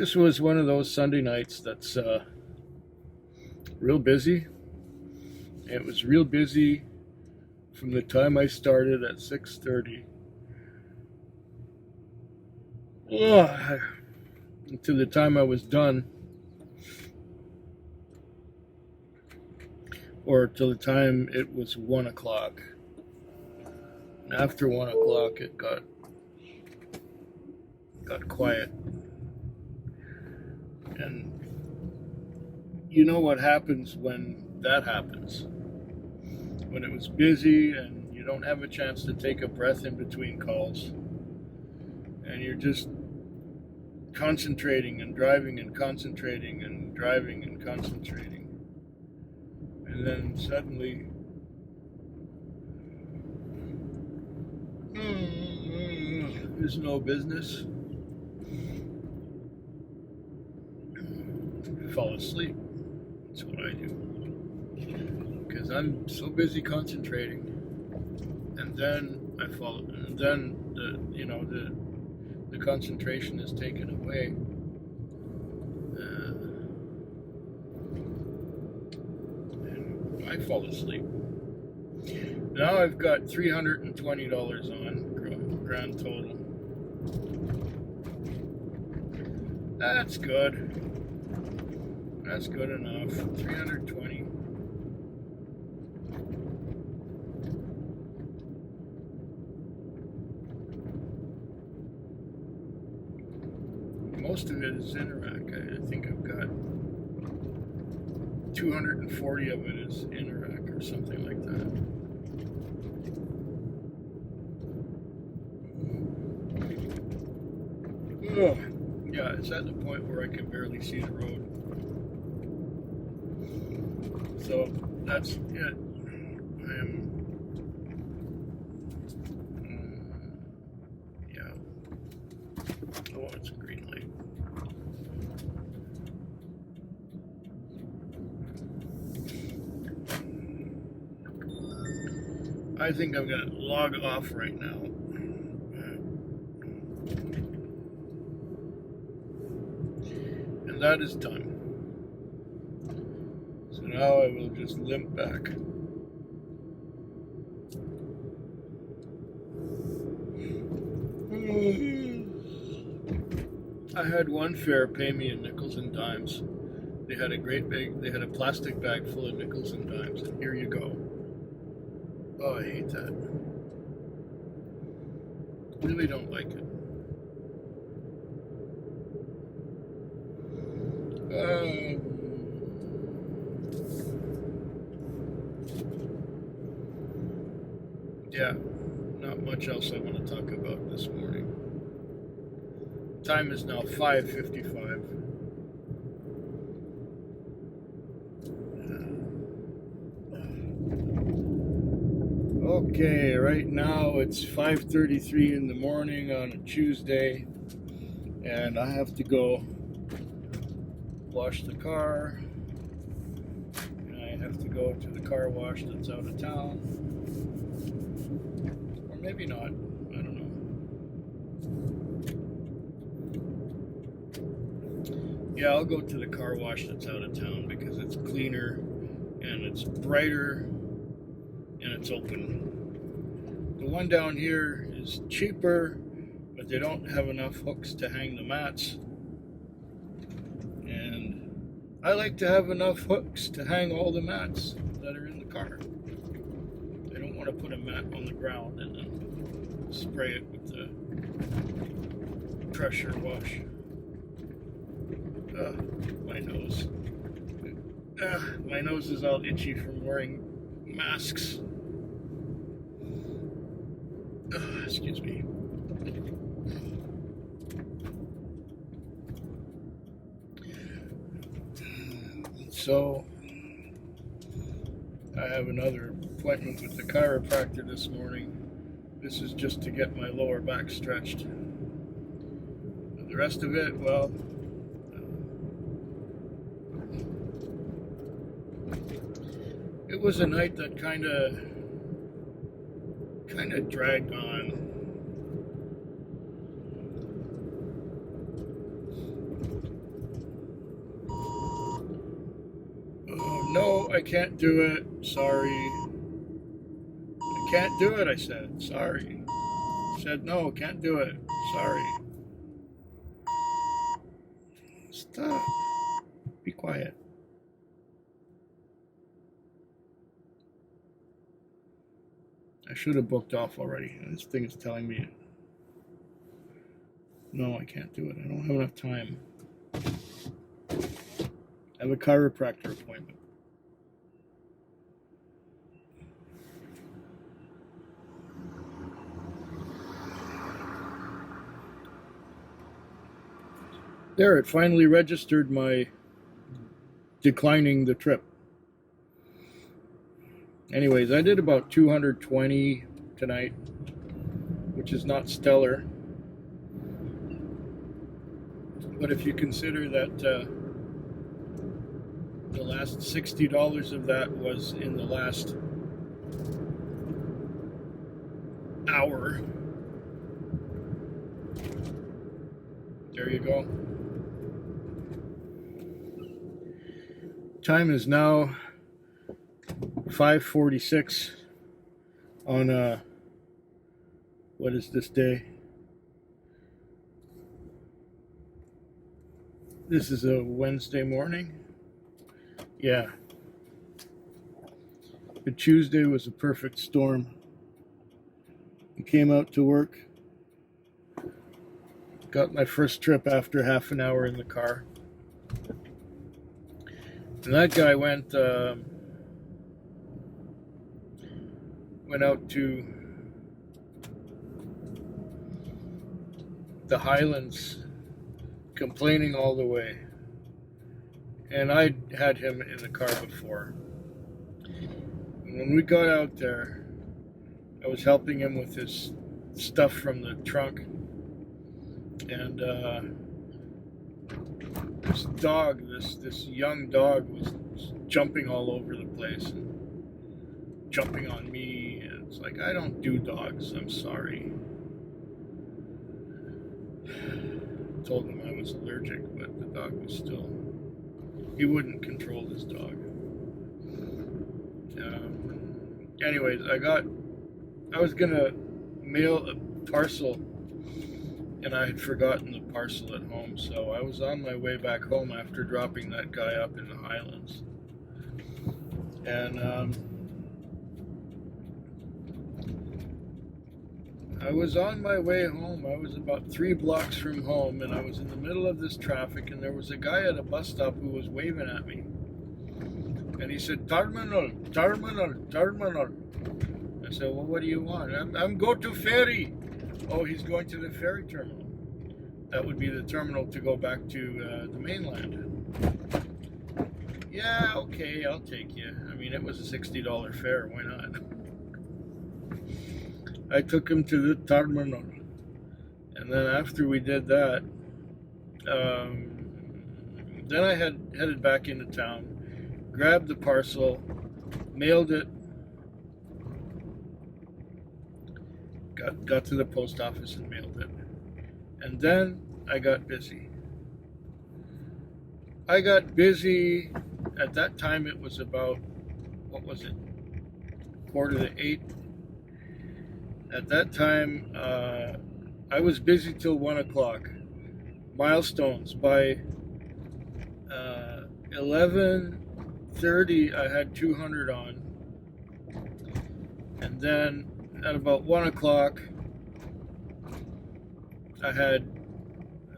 This was one of those Sunday nights that's real busy. It was real busy from the time I started at 6:30 to the time I was done, or till the time it was 1 o'clock. And after 1 o'clock, it got quiet. And you know what happens when that happens? When it was busy and you don't have a chance to take a breath in between calls, and you're just concentrating and driving and concentrating and driving and concentrating, and then suddenly there's no business. Fall asleep. That's what I do, because I'm so busy concentrating, and then I fall, and then the concentration is taken away. And I fall asleep. Now I've got $320 on grand total. That's good. That's good enough. 320. Most of it is Interac. I think I've got 240 of it is Interac or something like that. Oh, yeah, it's at the point where I can barely see the road. So that's it. I am, yeah. Oh, it's a green light. I think I'm going to log off right now. And that is done. So now I will just limp back. I had one fare pay me in nickels and dimes. They had a plastic bag full of nickels and dimes, and here you go. Oh, I hate that. Really don't like it. Yeah, not much else I want to talk about this morning. Time is now 5:55. Okay, right now it's 5:33 in the morning on a Tuesday, and I have to go wash the car, and I have to go to the car wash that's out of town, or maybe not, I don't know. Yeah, I'll go to the car wash that's out of town because it's cleaner and it's brighter and it's open. The one down here is cheaper, but they don't have enough hooks to hang the mats. And I like to have enough hooks to hang all the mats that are in the car. I don't want to put a mat on the ground and then spray it with the pressure wash. My nose. My nose is all itchy from wearing masks. Excuse me. So, I have another appointment with the chiropractor this morning. This is just to get my lower back stretched. The rest of it, well, it was a night that kind of dragged on. I can't do it. Sorry. I can't do it, I said. Sorry. I said, no, can't do it. Sorry. Stop. Be quiet. I should have booked off already. This thing is telling me, no, I can't do it. I don't have enough time. I have a chiropractor appointment. There, it finally registered my declining the trip. Anyways, I did about 220 tonight, which is not stellar. But if you consider that the last $60 of that was in the last hour, there you go. Time is now 5:46 on what is this day? This is a Wednesday morning. Yeah. But Tuesday was a perfect storm. I came out to work. Got my first trip after half an hour in the car. And that guy went out to the Highlands, complaining all the way. And I had him in the car before. And when we got out there, I was helping him with his stuff from the trunk. And this dog, this young dog was jumping all over the place and jumping on me. And it's like, I don't do dogs, I'm sorry. I told him I was allergic, but the dog was still, he wouldn't control his dog. Anyways, I was gonna mail a parcel, and I had forgotten the parcel at home, so I was on my way back home after dropping that guy up in the Highlands. And I was on my way home. I was about 3 blocks from home, and I was in the middle of this traffic, and there was a guy at a bus stop who was waving at me. And he said, terminal, terminal, terminal. I said, well, what do you want? I'm going to ferry. Oh, he's going to the ferry terminal. That would be the terminal to go back to the mainland. Yeah, okay, I'll take you. I mean, it was a $60 fare. Why not? I took him to the terminal. And then after we did that, then I headed back into town, grabbed the parcel, mailed it, got to the post office and mailed it. And then I got busy. At that time it was about, what was it, 7:45. At that time, I was busy till 1 o'clock. Milestones. By 11:30, I had 200 on. And then at about 1 o'clock, I had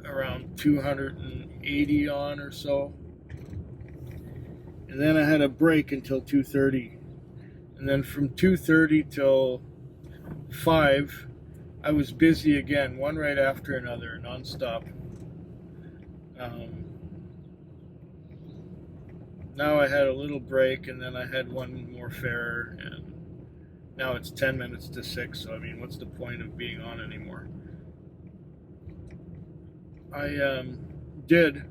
around 280 on or so. And then I had a break until 2:30. And then from 2:30 till 5, I was busy again, one right after another, nonstop. Now I had a little break, and then I had one more fare, and now it's 10 minutes to 6, so I mean, what's the point of being on anymore? I did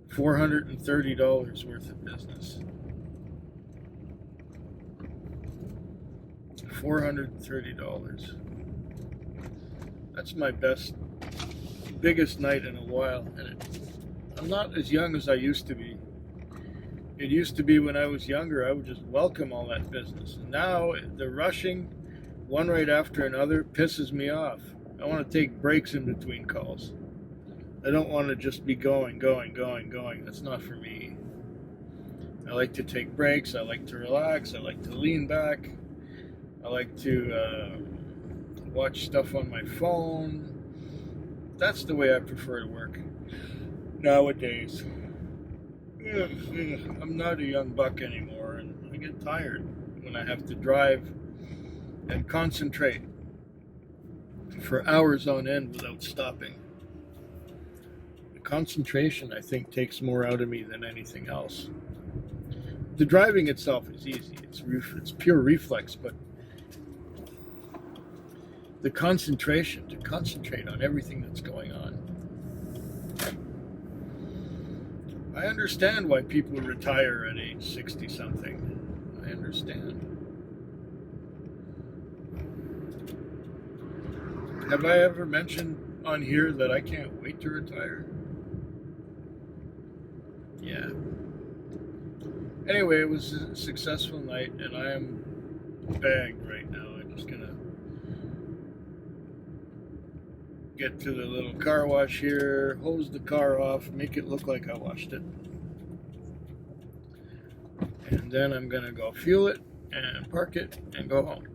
$430 worth of business. $430. That's my biggest night in a while, and I'm not as young as I used to be. It used to be when I was younger, I would just welcome all that business. And now the rushing, one right after another, pisses me off. I want to take breaks in between calls. I don't want to just be going. That's not for me. I like to take breaks. I like to relax. I like to lean back. I like to watch stuff on my phone. That's the way I prefer to work nowadays. I'm not a young buck anymore, and I get tired when I have to drive and concentrate for hours on end without stopping. The concentration, I think, takes more out of me than anything else. The driving itself is easy. It's pure reflex, but the concentration, to concentrate on everything that's going on. I understand why people retire at age 60-something. I understand. Have I ever mentioned on here that I can't wait to retire? Yeah. Anyway, it was a successful night, and I am bagged right now. I'm just gonna get to the little car wash here, hose the car off, make it look like I washed it. And then I'm gonna go fuel it and park it and go home.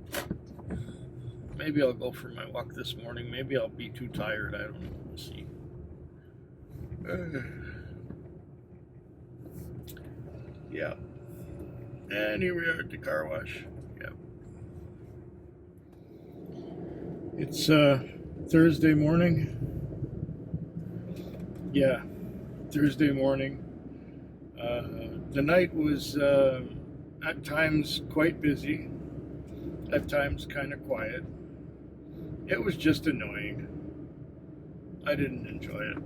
Maybe I'll go for my walk this morning. Maybe I'll be too tired. I don't know. We'll see. Yeah. And here we are at the car wash. Yeah. It's Thursday morning. Yeah, Thursday morning. The night was at times quite busy, at times kind of quiet. It was just annoying. I didn't enjoy it.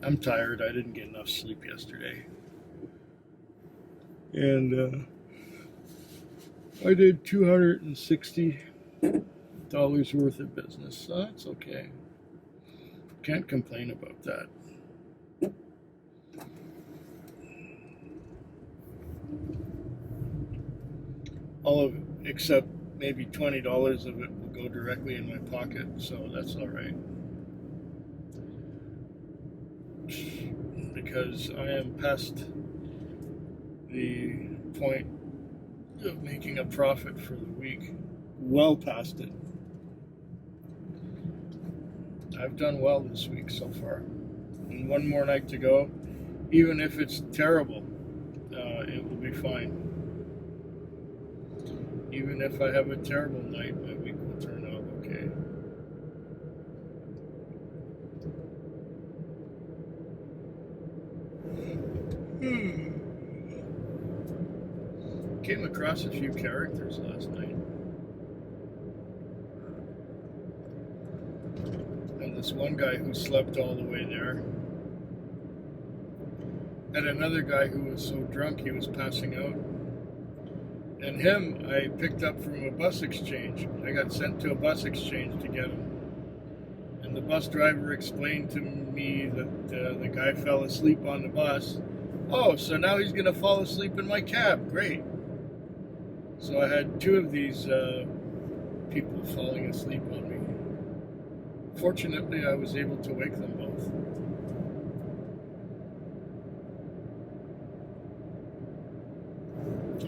I'm tired. I didn't get enough sleep yesterday. And I did $260 worth of business, so that's okay. Can't complain about that. All of it, except maybe $20 of it will go directly in my pocket, so that's all right. Because I am past the point of making a profit for the week. Well past it. I've done well this week so far. And one more night to go. Even if it's terrible, it will be fine. Even if I have a terrible night, my week will turn out okay. Came across a few characters last night. And this one guy who slept all the way there. And another guy who was so drunk he was passing out. And him, I picked up from a bus exchange. I got sent to a bus exchange to get him. And the bus driver explained to me that the guy fell asleep on the bus. Oh, so now he's going to fall asleep in my cab. Great. So I had two of these people falling asleep on me. Fortunately, I was able to wake them both.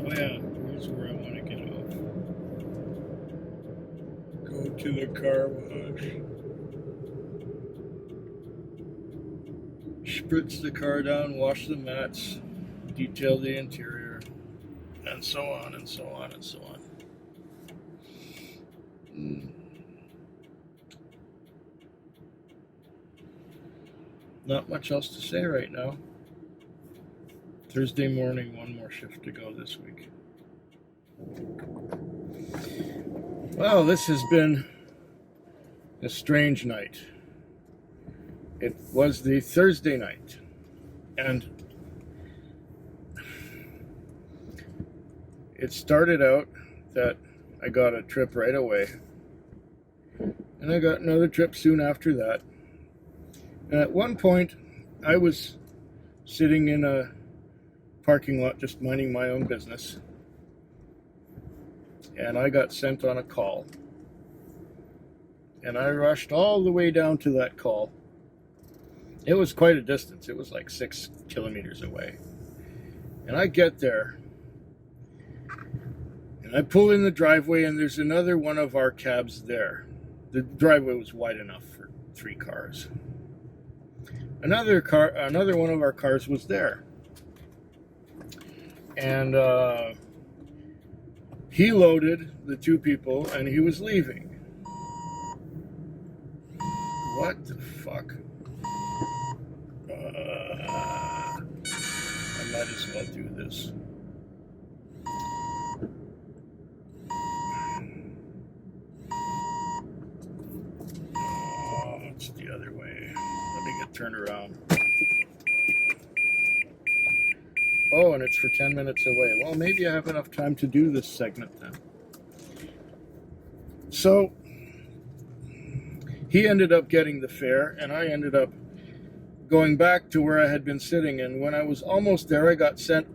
Oh yeah, here's where I want to get off. Go to the car wash. Spritz the car down, wash the mats, detail the interior, and so on and so on and so on. Not much else to say right now. Thursday morning, one more shift to go this week. Well, this has been a strange night. It was the Thursday night, and it started out that I got a trip right away, and I got another trip soon after that, And at one point, I was sitting in a parking lot just minding my own business, and I got sent on a call. And I rushed all the way down to that call. It was quite a distance. It was like 6 kilometers away. And I get there, and I pull in the driveway, and there's another one of our cabs there. The driveway was wide enough for 3 cars. Another one of our cars was there. And he loaded the 2 people, and he was leaving. What the fuck? I might as well do this. Oh, it's the other way. Let me get turned around. Oh, and it's for 10 minutes away. Well, maybe I have enough time to do this segment then. So, he ended up getting the fare, and I ended up going back to where I had been sitting. And when I was almost there, I got sent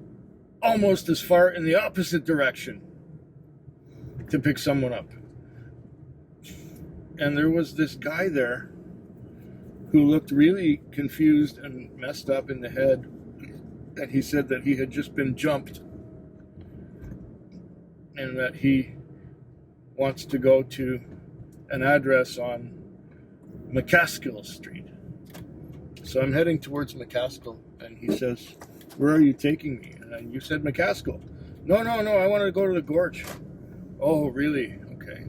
almost as far in the opposite direction to pick someone up. And there was this guy there who looked really confused and messed up in the head. And he said that he had just been jumped and that he wants to go to an address on McCaskill Street. So I'm heading towards McCaskill, and he says, "Where are you taking me?" And you said McCaskill. No, I want to go to the gorge. Oh, really? Okay.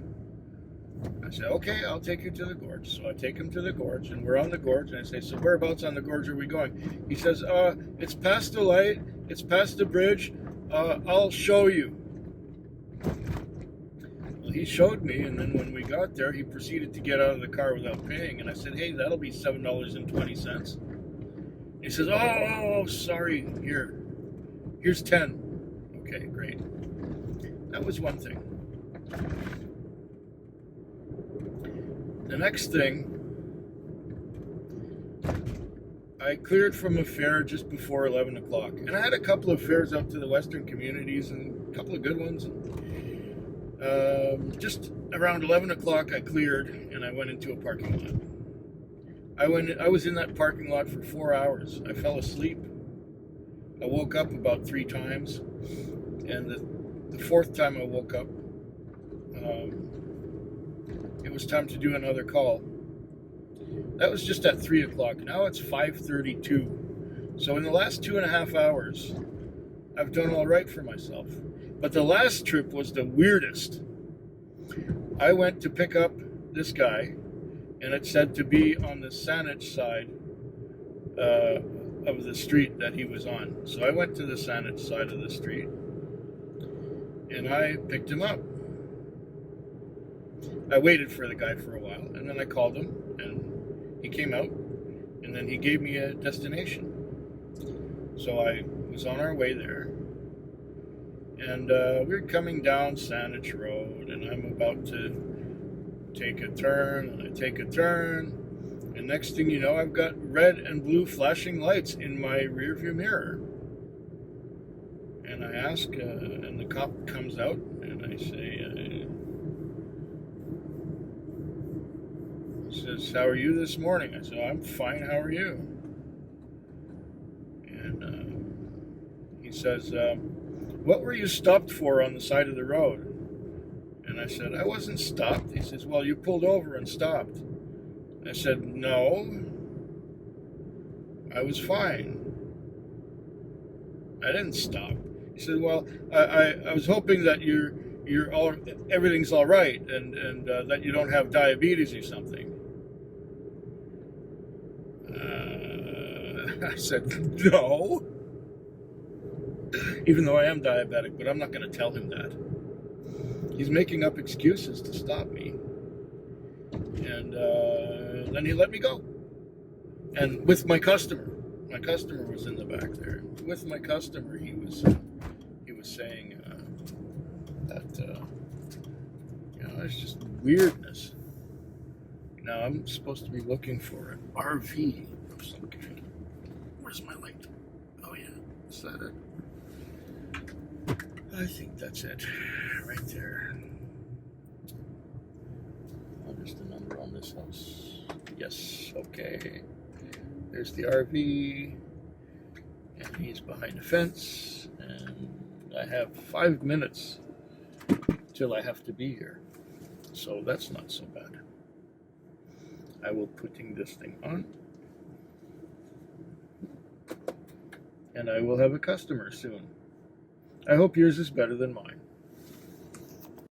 I said, okay, I'll take you to the gorge. So I take him to the gorge, and we're on the gorge, and I say, so whereabouts on the gorge are we going? He says, it's past the light, it's past the bridge, I'll show you. Well, he showed me, and then when we got there, he proceeded to get out of the car without paying, and I said, hey, that'll be $7.20. He says, oh, sorry, here's 10. Okay, great. That was one thing. The next thing, I cleared from a fair just before 11 o'clock. And I had a couple of fairs out to the western communities and a couple of good ones. And, just around 11 o'clock, I cleared and I went into a parking lot. I was in that parking lot for 4 hours. I fell asleep. I woke up about 3 times. And the 4th time I woke up, it was time to do another call. That was just at 3 o'clock. Now it's 5:32. So in the last 2.5 hours, I've done all right for myself. But the last trip was the weirdest. I went to pick up this guy, and it said to be on the Saanich side of the street that he was on. So I went to the Saanich side of the street, and I picked him up. I waited for the guy for a while, and then I called him, and he came out, and then he gave me a destination. So I was on our way there, and we were coming down Saanich Road, and I'm about to take a turn, and I take a turn, and next thing you know, I've got red and blue flashing lights in my rearview mirror. And I ask, and the cop comes out, and I say, he says, how are you this morning? I said, I'm fine, how are you? And he says, what were you stopped for on the side of the road? And I said, I wasn't stopped. He says, well, you pulled over and stopped. I said, no, I was fine. I didn't stop. He said, well, I was hoping that everything's all right, and that you don't have diabetes or something. I said, no. Even though I am diabetic, but I'm not going to tell him that. He's making up excuses to stop me. And then he let me go. And with my customer. My customer was in the back there. With my customer, he was saying that, it's just weirdness. Now I'm supposed to be looking for an RV of some kind. Where's my light? Oh yeah, is that it? I think that's it, right there. Oh, there's the number on this house. Yes, okay. There's the RV, and he's behind the fence, and I have 5 minutes till I have to be here. So that's not so bad. I will putting this thing on, and I will have a customer soon. I hope yours is better than mine.